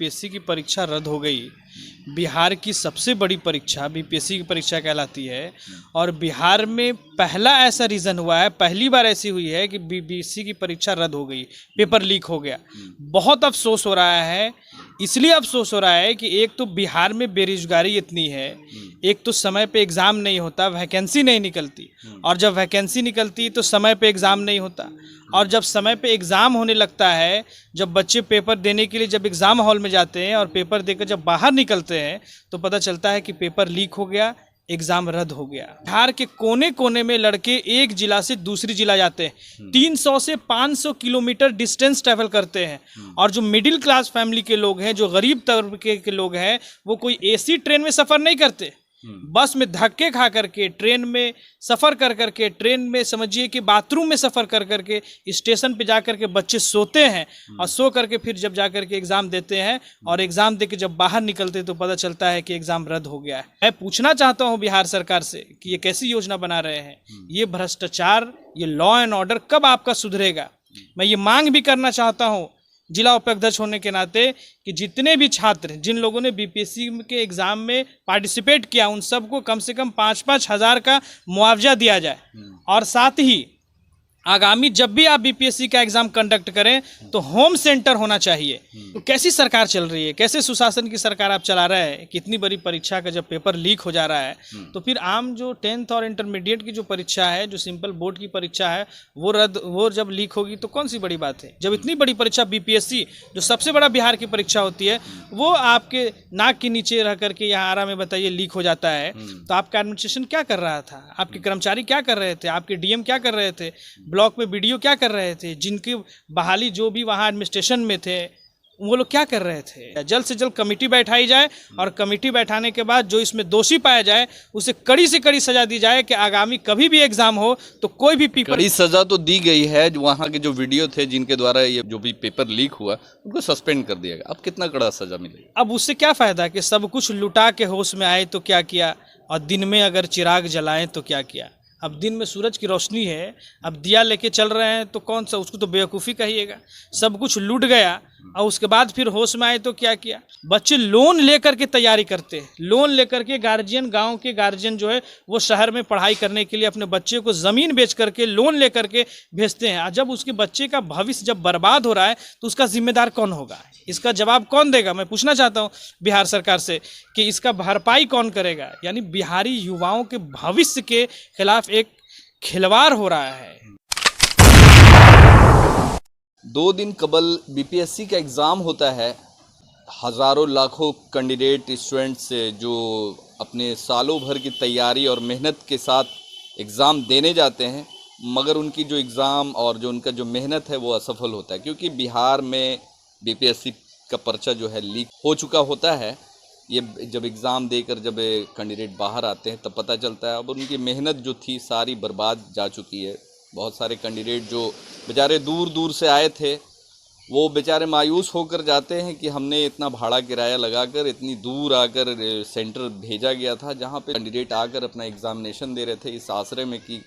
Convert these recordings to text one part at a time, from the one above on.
BPSC की परीक्षा रद्द हो गई। बिहार की सबसे बड़ी परीक्षा बीपीएससी की परीक्षा कहलाती है और बिहार में पहला ऐसा रीज़न हुआ है, पहली बार ऐसी हुई है कि बीपीएससी की परीक्षा रद्द हो गई, पेपर लीक हो गया। बहुत अफसोस हो रहा है, इसलिए अफसोस हो रहा है कि एक तो बिहार में बेरोजगारी इतनी है, एक तो समय पे एग्ज़ाम नहीं होता, वैकेंसी नहीं निकलती, और जब वैकेंसी निकलती तो समय पे एग्ज़ाम नहीं होता, और जब समय पे एग्ज़ाम होने लगता है, जब बच्चे पेपर देने के लिए जब एग्ज़ाम हॉल में जाते हैं और पेपर देकर जब बाहर निकलते हैं तो पता चलता है कि पेपर लीक हो गया, एग्ज़ाम रद्द हो गया। बिहार के कोने कोने में लड़के एक जिला से दूसरी जिला जाते हैं, 300 से 500 किलोमीटर डिस्टेंस ट्रैवल करते हैं, और जो मिडिल क्लास फैमिली के लोग हैं, जो गरीब तबके के लोग हैं, वो कोई एसी ट्रेन में सफ़र नहीं करते, बस में धक्के खा करके, ट्रेन में सफ़र कर करके, ट्रेन में समझिए कि बाथरूम में सफ़र कर करके, स्टेशन पे जा करके बच्चे सोते हैं, और सो करके फिर जब जा करके एग्ज़ाम देते हैं, और एग्ज़ाम दे के जब बाहर निकलते हैं तो पता चलता है कि एग्ज़ाम रद्द हो गया है। मैं पूछना चाहता हूँ बिहार सरकार से कि ये कैसी योजना बना रहे हैं, ये भ्रष्टाचार, ये लॉ एंड ऑर्डर कब आपका सुधरेगा। मैं ये मांग भी करना चाहता हूँ जिला उपाध्यक्ष होने के नाते कि जितने भी छात्र, जिन लोगों ने बीपीएससी के एग्ज़ाम में पार्टिसिपेट किया, उन सबको कम से कम 5-5 हज़ार का मुआवजा दिया जाए, और साथ ही आगामी जब भी आप बीपीएससी का एग्ज़ाम कंडक्ट करें तो होम सेंटर होना चाहिए। तो कैसी सरकार चल रही है, कैसे सुशासन की सरकार आप चला रहे हैं। कितनी बड़ी परीक्षा का जब पेपर लीक हो जा रहा है तो फिर आम जो 10th और इंटरमीडिएट की जो परीक्षा है, जो सिंपल बोर्ड की परीक्षा है, वो जब लीक होगी तो कौन सी बड़ी बात है। जब इतनी बड़ी परीक्षा बीपीएससी, जो सबसे बड़ा बिहार की परीक्षा होती है, वो आपके नाक के नीचे रह करके यहाँ आरा में बताइए लीक हो जाता है, तो आपका एडमिनिस्ट्रेशन क्या कर रहा था, आपके कर्मचारी क्या कर रहे थे, आपके डीएम क्या कर रहे थे, ब्लॉक में बीडीओ क्या कर रहे थे, जिनकी बहाली जो भी वहाँ एडमिनिस्ट्रेशन में थे वो लोग क्या कर रहे थे। जल्द से जल्द कमेटी बैठाई जाए, और कमेटी बैठाने के बाद जो इसमें दोषी पाया जाए उसे कड़ी से कड़ी सजा दी जाए कि आगामी कभी भी एग्जाम हो तो कोई भी पेपर। कड़ी सजा तो दी गई है, जो वहाँ के जो वीडियो थे जिनके द्वारा ये जो भी पेपर लीक हुआ उनको सस्पेंड कर दिया गया। अब कितना कड़ा सजा मिलेगी। अब उससे क्या फ़ायदा कि सब कुछ लुटा के होश में आए तो क्या किया, और दिन में अगर चिराग जलाएं तो क्या किया। अब दिन में सूरज की रोशनी है, अब दिया लेके चल रहे हैं तो कौन सा, उसको तो बेवकूफ़ी कहिएगा। सब कुछ लूट गया और उसके बाद फिर होश में आए तो क्या किया। बच्चे लोन लेकर के तैयारी करते हैं, लोन लेकर के गार्जियन, गांव के गार्जियन जो है वो शहर में पढ़ाई करने के लिए अपने बच्चे को ज़मीन बेच करके लोन लेकर के भेजते हैं। और जब उसके बच्चे का भविष्य जब बर्बाद हो रहा है तो उसका जिम्मेदार कौन होगा, इसका जवाब कौन देगा। मैं पूछना चाहता हूँ बिहार सरकार से कि इसका भरपाई कौन करेगा। यानी बिहारी युवाओं के भविष्य के खिलाफ एक खिलवाड़ हो रहा है। 2 दिन कबल बीपीएससी का एग्ज़ाम होता है। हज़ारों लाखों कैंडिडेट स्टूडेंट्स जो अपने सालों भर की तैयारी और मेहनत के साथ एग्ज़ाम देने जाते हैं, मगर उनकी जो एग्ज़ाम और जो उनका जो मेहनत है वो असफल होता है, क्योंकि बिहार में बीपीएससी का पर्चा जो है लीक हो चुका होता है। ये जब एग्ज़ाम देकर जब कैंडिडेट बाहर आते हैं तब पता चलता है अब उनकी मेहनत जो थी सारी बर्बाद जा चुकी है। बहुत सारे कैंडिडेट जो बेचारे दूर दूर से आए थे वो बेचारे मायूस होकर जाते हैं कि हमने इतना भाड़ा किराया लगाकर इतनी दूर आकर सेंटर भेजा गया था जहां पे कैंडिडेट आकर अपना एग्ज़ामिनेशन दे रहे थे इस आसरे में कि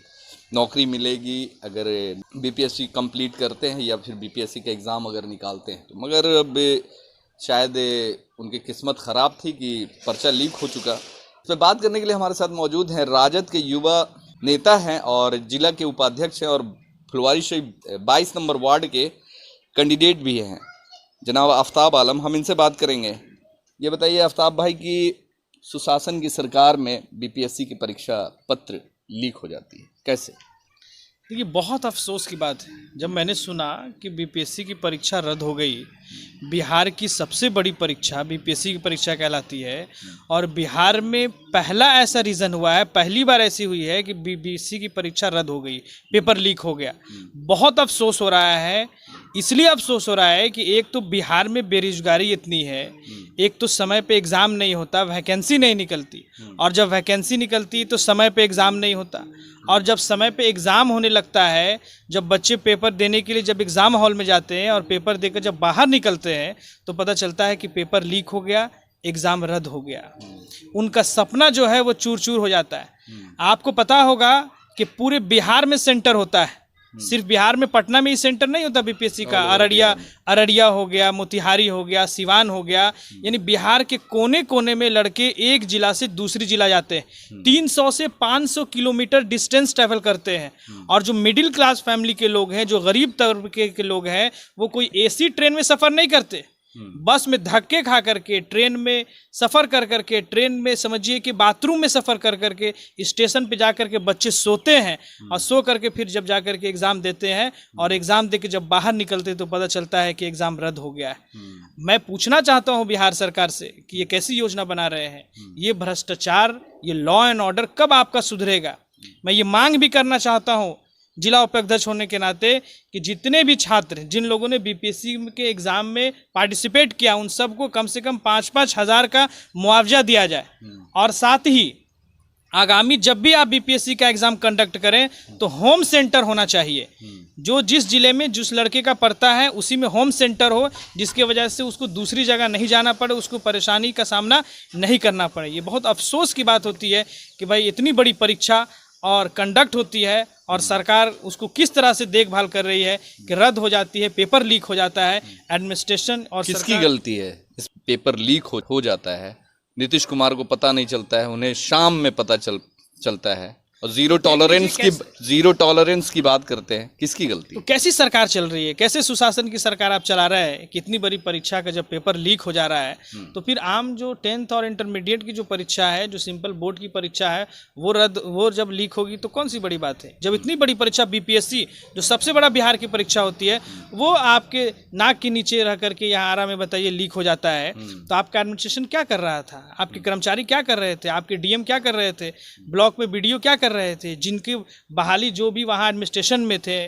नौकरी मिलेगी अगर बीपीएससी कंप्लीट करते हैं या फिर बीपीएससी का एग्ज़ाम अगर निकालते हैं तो। मगर अब शायद उनकी किस्मत ख़राब थी कि पर्चा लीक हो चुका। इस पर बात करने के लिए हमारे साथ मौजूद हैं राजद के युवा नेता हैं और जिला के उपाध्यक्ष हैं और फुलवारीशरीफ 22 नंबर वार्ड के कैंडिडेट भी हैं, जनाब आफ्ताब आलम। हम इनसे बात करेंगे। ये बताइए आफ्ताब भाई कि सुशासन की सरकार में बीपीएससी की परीक्षा पत्र लीक हो जाती है, कैसे? देखिए, बहुत अफसोस की बात है जब मैंने सुना कि बीपीएससी की परीक्षा रद्द हो गई। बिहार की सबसे बड़ी परीक्षा बीपीएससी की परीक्षा कहलाती है, और बिहार में पहला ऐसा रीज़न हुआ है, पहली बार ऐसी हुई है कि बीपीएससी की परीक्षा रद्द हो गई, पेपर लीक हो गया। बहुत अफसोस हो रहा है, इसलिए अफसोस हो रहा है कि एक तो बिहार में बेरोजगारी इतनी है, एक तो समय पे एग्ज़ाम नहीं होता, वैकेंसी नहीं निकलती, और जब वैकेंसी निकलती तो समय पे एग्ज़ाम नहीं होता, और जब समय पे एग्ज़ाम होने लगता है, जब बच्चे पेपर देने के लिए जब एग्ज़ाम हॉल में जाते हैं और पेपर देकर जब बाहर निकलते हैं तो पता चलता है कि पेपर लीक हो गया, एग्ज़ाम रद्द हो गया। उनका सपना जो है वो चूर चूर हो जाता है। आपको पता होगा कि पूरे बिहार में सेंटर होता है, सिर्फ बिहार में पटना में ही सेंटर नहीं होता बीपीएससी का, अररिया हो गया, मोतिहारी हो गया, सिवान हो गया, यानी बिहार के कोने कोने में लड़के एक जिला से दूसरी जिला जाते हैं। 300 से 500 किलोमीटर डिस्टेंस ट्रैवल करते हैं। और जो मिडिल क्लास फैमिली के लोग हैं, जो गरीब तबके के लोग हैं, वो कोई एसी ट्रेन में सफ़र नहीं करते, बस में धक्के खा करके, ट्रेन में सफ़र कर करके, ट्रेन में समझिए कि बाथरूम में सफ़र कर करके, स्टेशन पे जा करके बच्चे सोते हैं और सो करके फिर जब जा करके एग्ज़ाम देते हैं, और एग्ज़ाम दे के जब बाहर निकलते हैं तो पता चलता है कि एग्ज़ाम रद्द हो गया है। मैं पूछना चाहता हूं बिहार सरकार से कि ये कैसी योजना बना रहे हैं? ये भ्रष्टाचार, ये लॉ एंड ऑर्डर कब आपका सुधरेगा? मैं ये मांग भी करना चाहता हूँ जिला उपाध्यक्ष होने के नाते कि जितने भी छात्र, जिन लोगों ने बीपीएससी के एग्ज़ाम में पार्टिसिपेट किया, उन सबको कम से कम 5-5 हज़ार का मुआवजा दिया जाए। और साथ ही आगामी जब भी आप बीपीएससी का एग्ज़ाम कंडक्ट करें तो होम सेंटर होना चाहिए। जो जिस ज़िले में जिस लड़के का पड़ता है उसी में होम सेंटर हो, जिसकी वजह से उसको दूसरी जगह नहीं जाना पड़े, उसको परेशानी का सामना नहीं करना पड़े। ये बहुत अफसोस की बात होती है कि भाई इतनी बड़ी परीक्षा और कंडक्ट होती है और सरकार उसको किस तरह से देखभाल कर रही है कि रद्द हो जाती है, पेपर लीक हो जाता है। एडमिनिस्ट्रेशन और किसकी गलती है? इस पेपर लीक हो जाता है, नीतीश कुमार को पता नहीं चलता है, उन्हें शाम में पता चलता है। और जीरो टॉलरेंस की बात करते हैं, किसकी गलती? तो कैसी सरकार चल रही है, कैसे सुशासन की सरकार आप चला रहे हैं? कितनी बड़ी परीक्षा का जब पेपर लीक हो जा रहा है तो फिर आम जो 10th और इंटरमीडिएट की जो परीक्षा है, जो सिंपल बोर्ड की परीक्षा है, वो जब लीक होगी तो कौन सी बड़ी बात है? जब इतनी बड़ी परीक्षा बीपीएससी, जो सबसे बड़ा बिहार की परीक्षा होती है, वो आपके नाक के नीचे रह करके यहाँ आरा में बताइए लीक हो जाता है, तो आपका एडमिनिस्ट्रेशन क्या कर रहा था? आपके कर्मचारी क्या कर रहे थे? आपके डीएम क्या कर रहे थे? ब्लॉक में बीडीओ क्या कर रहे थे? जिनकी बहाली जो भी वहाँ एडमिनिस्ट्रेशन में थे,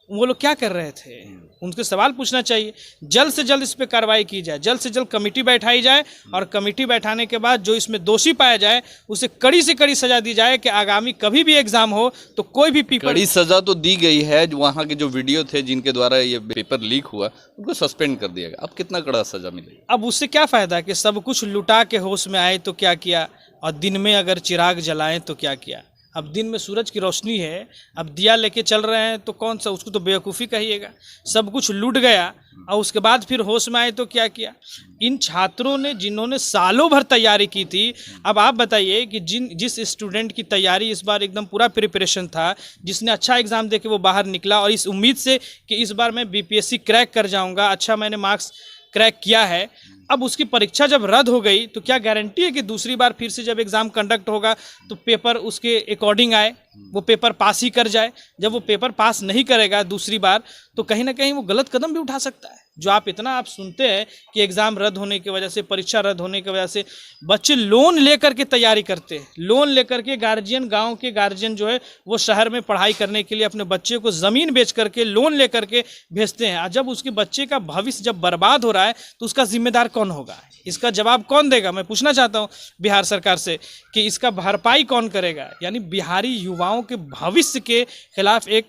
वो लोग क्या कर रहे थे? उनके सवाल पूछना चाहिए। जल्द से जल्द इस पे कार्रवाई की जाए, जल्द से जल्द कमेटी बैठाई जाए, और कमेटी बैठाने के बाद जो इसमें दोषी पाया जाए उसे कड़ी से कड़ी सजा दी जाए कि आगामी कभी भी एग्जाम हो तो कोई भी पेपर। कड़ी सजा तो दी गई है। वहाँ के जो वीडियो थे जिनके द्वारा ये पेपर लीक हुआ, उनको सस्पेंड कर दिया गया। अब कितना कड़ा सजा मिलेगी? अब उससे क्या फायदा कि सब कुछ लुटा के होश में आए तो क्या किया, और दिन में अगर चिराग जलाएं तो क्या किया? अब दिन में सूरज की रोशनी है, अब दिया लेके चल रहे हैं तो कौन सा, उसको तो बेवकूफ़ी कहिएगा। सब कुछ लूट गया और उसके बाद फिर होश में आए तो क्या किया? इन छात्रों ने, जिन्होंने सालों भर तैयारी की थी, अब आप बताइए कि जिस स्टूडेंट की तैयारी इस बार एकदम पूरा प्रिपरेशन था, जिसने अच्छा एग्ज़ाम दे के वो बाहर निकला और इस उम्मीद से कि इस बार मैं बीपीएससी क्रैक कर जाऊँगा, अच्छा मैंने मार्क्स क्रैक किया है, अब उसकी परीक्षा जब रद्द हो गई तो क्या गारंटी है कि दूसरी बार फिर से जब एग्ज़ाम कंडक्ट होगा तो पेपर उसके अकॉर्डिंग आए, वो पेपर पास ही कर जाए? जब वो पेपर पास नहीं करेगा दूसरी बार तो कहीं ना कहीं वो गलत कदम भी उठा सकता है। जो आप इतना आप सुनते हैं कि एग्ज़ाम रद्द होने की वजह से, परीक्षा रद्द होने की वजह से बच्चे लोन लेकर के तैयारी करते हैं। लोन लेकर के गार्जियन, गांव के गार्जियन जो है वो शहर में पढ़ाई करने के लिए अपने बच्चे को ज़मीन बेच करके, लोन लेकर के भेजते हैं। जब उसके बच्चे का भविष्य जब बर्बाद हो रहा है तो उसका जिम्मेदार कौन होगा? इसका जवाब कौन देगा? मैं पूछना चाहता हूँ बिहार सरकार से कि इसका भरपाई कौन करेगा? यानी बिहारी युवाओं के भविष्य के खिलाफ एक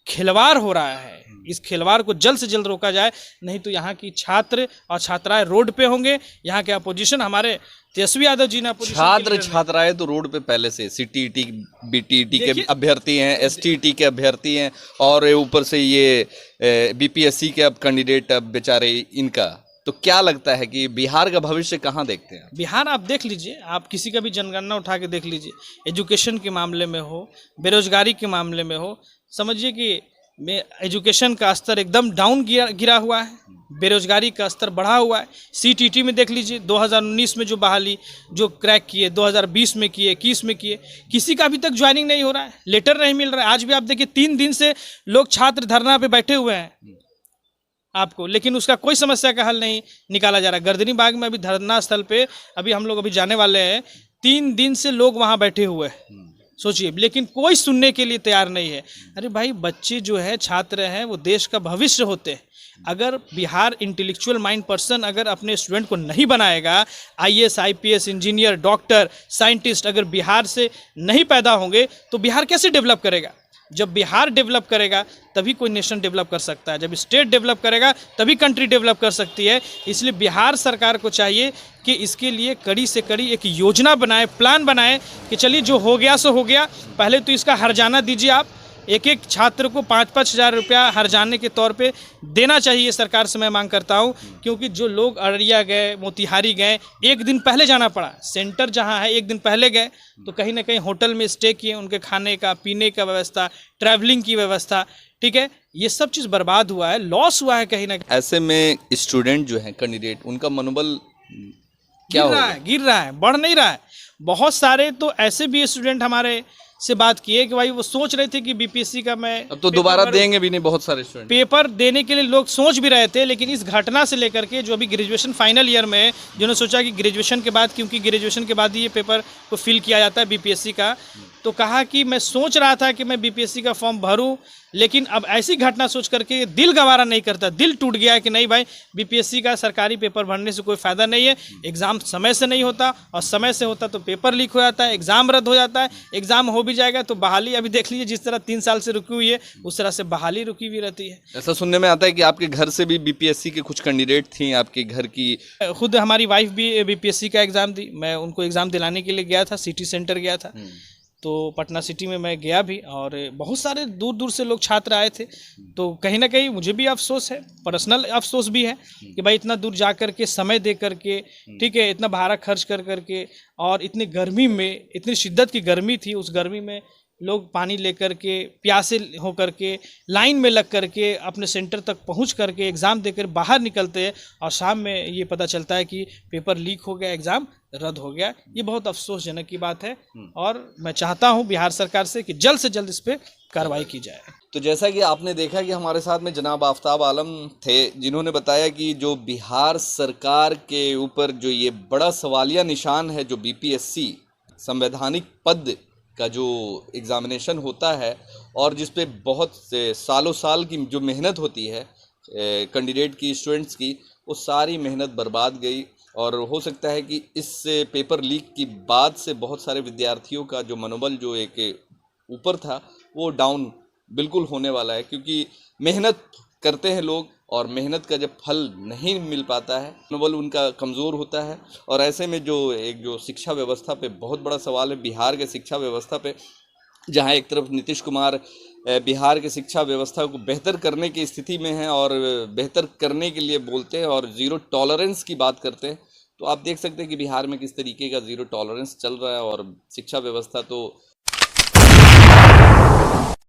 खिलवाड़ हो रहा है। इस खिलवाड़ को जल्द से जल्द रोका जाए, नहीं तो यहाँ की छात्र और छात्राएं रोड पे होंगे। यहाँ के अपोजिशन, हमारे तेजस्वी यादव जी ने छात्राएं तो रोड पे पहले से सीटीईटी, बीटीईटी के अभ्यर्थी हैं, एसटीईटी के अभ्यर्थी हैं, और ऊपर से ये बीपीएससी के अब कैंडिडेट, अब बेचारे इनका। तो क्या लगता है कि बिहार का भविष्य कहाँ देखते हैं? बिहार आप देख लीजिए, आप किसी का भी जनगणना उठा के देख लीजिए, एजुकेशन के मामले में हो, बेरोजगारी के मामले में हो, समझिए कि एजुकेशन का स्तर एकदम डाउन गिरा हुआ है, बेरोजगारी का स्तर बढ़ा हुआ है। सीटीटी में देख लीजिए, 2019 में जो बहाली जो क्रैक किए, 2020 में किए, 21 में किए, किसी का अभी तक ज्वाइनिंग नहीं हो रहा है, लेटर नहीं मिल रहा है। आज भी आप देखिए 3 दिन से लोग छात्र धरना पे बैठे हुए हैं आपको, लेकिन उसका कोई समस्या का हल नहीं निकाला जा रहा है। गर्दनी बाग में अभी धरना स्थल पे अभी हम लोग अभी जाने वाले हैं, 3 दिन से लोग वहाँ बैठे हुए हैं, सोचिए, लेकिन कोई सुनने के लिए तैयार नहीं है। अरे भाई, बच्चे जो है, छात्र हैं, वो देश का भविष्य होते हैं। अगर बिहार इंटेलेक्चुअल माइंड पर्सन अगर अपने स्टूडेंट को नहीं बनाएगा, IAS, IPS, engineer, doctor, scientist अगर बिहार से नहीं पैदा होंगे तो बिहार कैसे डेवलप करेगा? जब बिहार डेवलप करेगा तभी कोई नेशन डेवलप कर सकता है, जब स्टेट डेवलप करेगा तभी कंट्री डेवलप कर सकती है। इसलिए बिहार सरकार को चाहिए कि इसके लिए कड़ी से कड़ी एक योजना बनाए, प्लान बनाए कि चलिए जो हो गया सो हो गया, पहले तो इसका हर्जाना दीजिए आप, एक एक छात्र को 5-5 हज़ार रुपया हर जाने के तौर पे देना चाहिए सरकार से, मैं मांग करता हूँ। क्योंकि जो लोग अररिया गए, मोतिहारी गए, एक दिन पहले जाना पड़ा, सेंटर जहाँ है एक दिन पहले गए तो कहीं ना कहीं होटल में स्टे किए, उनके खाने का पीने का व्यवस्था, ट्रैवलिंग की व्यवस्था, ठीक है, ये सब चीज़ बर्बाद हुआ है, लॉस हुआ है कहीं ना कहीं। ऐसे में स्टूडेंट जो हैं कैंडिडेट, उनका मनोबल क्या गिर रहा होगा? है, गिर रहा है, बढ़ नहीं रहा है। बहुत सारे तो ऐसे भी स्टूडेंट हमारे से बात किए कि भाई वो सोच रहे थे कि बीपीएससी का मैं अब तो दोबारा देंगे भी नहीं बहुत सारे स्टूडेंट। पेपर देने के लिए लोग सोच भी रहे थे, लेकिन इस घटना से लेकर के जो अभी ग्रेजुएशन फाइनल ईयर में है, जिन्होंने सोचा कि ग्रेजुएशन के बाद, क्योंकि ग्रेजुएशन के बाद ही ये पेपर को फिल किया जाता है बीपीएससी का, तो कहा कि मैं सोच रहा था कि मैं बीपीएससी का फॉर्म भरूं, लेकिन अब ऐसी घटना सोच करके दिल गवारा नहीं करता, दिल टूट गया है कि नहीं भाई, बीपीएससी का सरकारी पेपर भरने से कोई फ़ायदा नहीं है। एग्ज़ाम समय से नहीं होता, और समय से होता तो पेपर लीक हो जाता है, एग्ज़ाम रद्द हो जाता है, एग्ज़ाम हो भी जाएगा तो बहाली अभी देख लीजिए जिस तरह 3 साल से रुकी हुई है, उस तरह से बहाली रुकी हुई रहती है। ऐसा सुनने में आता है कि आपके घर से भी बीपीएससी के कुछ कैंडिडेट थी, आपके घर की। खुद हमारी वाइफ भी बीपीएससी का एग्ज़ाम दी, मैं उनको एग्ज़ाम दिलाने के लिए गया था, सिटी सेंटर गया था, तो पटना सिटी में मैं गया भी, और बहुत सारे दूर दूर से लोग छात्र आए थे। तो कहीं ना कहीं मुझे भी अफसोस है, पर्सनल अफसोस भी है कि भाई इतना दूर जा कर के, समय दे करके, ठीक है, इतना भाड़ा खर्च कर करके, और इतनी गर्मी में, इतनी शिद्दत की गर्मी थी, उस गर्मी में लोग पानी लेकर के, प्यासे होकर के, लाइन में लग करके अपने सेंटर तक पहुंच करके एग्ज़ाम देकर बाहर निकलते हैं, और शाम में ये पता चलता है कि पेपर लीक हो गया, एग्ज़ाम रद्द हो गया। ये बहुत अफसोसजनक की बात है, और मैं चाहता हूं बिहार सरकार से कि जल्द से जल्द इस पर कार्रवाई की जाए। तो जैसा कि आपने देखा कि हमारे साथ में जनाब आफ्ताब आलम थे, जिन्होंने बताया कि जो बिहार सरकार के ऊपर जो ये बड़ा सवालिया निशान है, जो बीपीएससी संवैधानिक पद का जो एग्ज़ामिनेशन होता है, और जिस पे बहुत से सालों साल की जो मेहनत होती है कैंडिडेट की, स्टूडेंट्स की, वो सारी मेहनत बर्बाद गई। और हो सकता है कि इस पेपर लीक की बाद से बहुत सारे विद्यार्थियों का जो मनोबल जो एक ऊपर था, वो डाउन बिल्कुल होने वाला है, क्योंकि मेहनत करते हैं लोग, और मेहनत का जब फल नहीं मिल पाता है, मनोबल उनका कमज़ोर होता है। और ऐसे में जो शिक्षा व्यवस्था पे बहुत बड़ा सवाल है, बिहार के शिक्षा व्यवस्था पे, जहाँ एक तरफ नीतीश कुमार बिहार की शिक्षा व्यवस्था को बेहतर करने की स्थिति में हैं, और बेहतर करने के लिए बोलते हैं, और ज़ीरो टॉलरेंस की बात करते हैं, तो आप देख सकते हैं कि बिहार में किस तरीके का ज़ीरो टॉलरेंस चल रहा है, और शिक्षा व्यवस्था तो